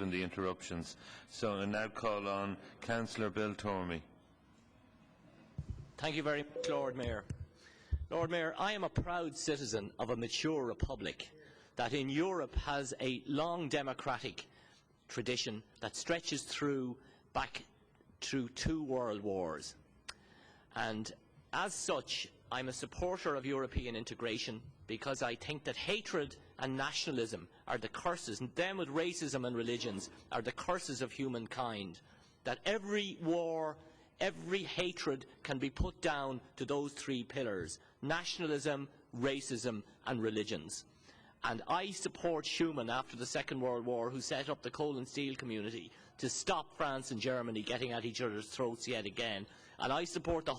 in the interruptions. So I now call on Councillor Bill Tormey. Thank you very much, Lord Mayor. Lord Mayor, I am a proud citizen of a mature republic that in Europe has a long democratic tradition that stretches back through 2 world wars. And as such, I am a supporter of European integration because I think that hatred and nationalism are the curses, and them with racism and religions are the curses of humankind. That every war, every hatred can be put down to those 3 pillars: nationalism, racism and religions. And I support Schuman after the Second World War, who set up the coal and steel community to stop France and Germany getting at each other's throats yet again. And I support the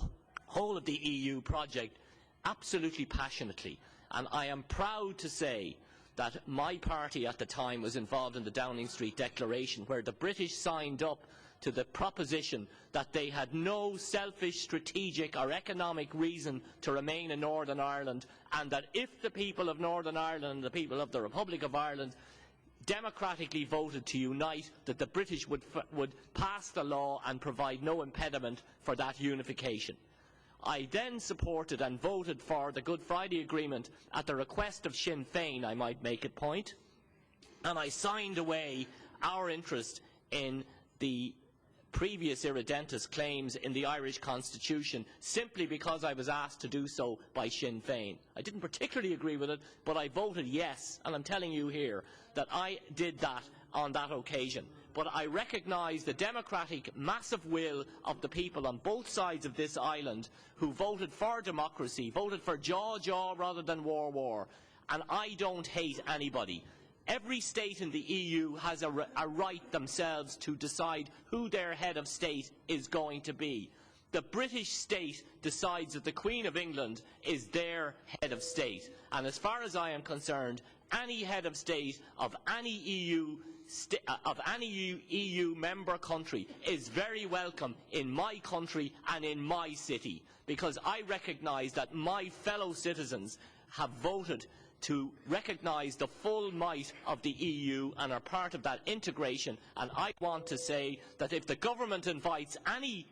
whole of the EU project absolutely passionately. And I am proud to say that my party at the time was involved in the Downing Street Declaration, where the British signed up to the proposition that they had no selfish, strategic or economic reason to remain in Northern Ireland, and that if the people of Northern Ireland and the people of the Republic of Ireland democratically voted to unite, that the British would pass the law and provide no impediment for that unification. I then supported and voted for the Good Friday Agreement at the request of Sinn Féin, I might make it point, and I signed away our interest in the previous irredentist claims in the Irish Constitution simply because I was asked to do so by Sinn Féin. I didn't particularly agree with it, but I voted yes, and I'm telling you here that I did that on that occasion. But I recognise the democratic massive will of the people on both sides of this island who voted for democracy, voted for jaw rather than war, and I don't hate anybody. Every state in the EU has a right themselves to decide who their head of state is going to be. The British state decides that the Queen of England is their head of state, and as far as I am concerned, any head of state of any EU member country is very welcome in my country and in my city, because I recognise that my fellow citizens have voted to recognise the full might of the EU and are part of that integration. And I want to say that if the government invites any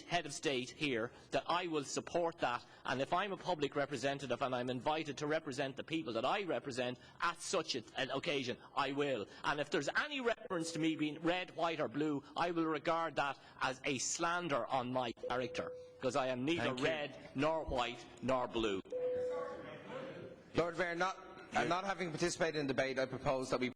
head of state here, that I will support that. And if I'm a public representative and I'm invited to represent the people that I represent at such an occasion, I will. And if there's any reference to me being red, white or blue, I will regard that as a slander on my character, because I am neither red nor white nor blue. Lord Mayor, not having participated in the debate, I propose that we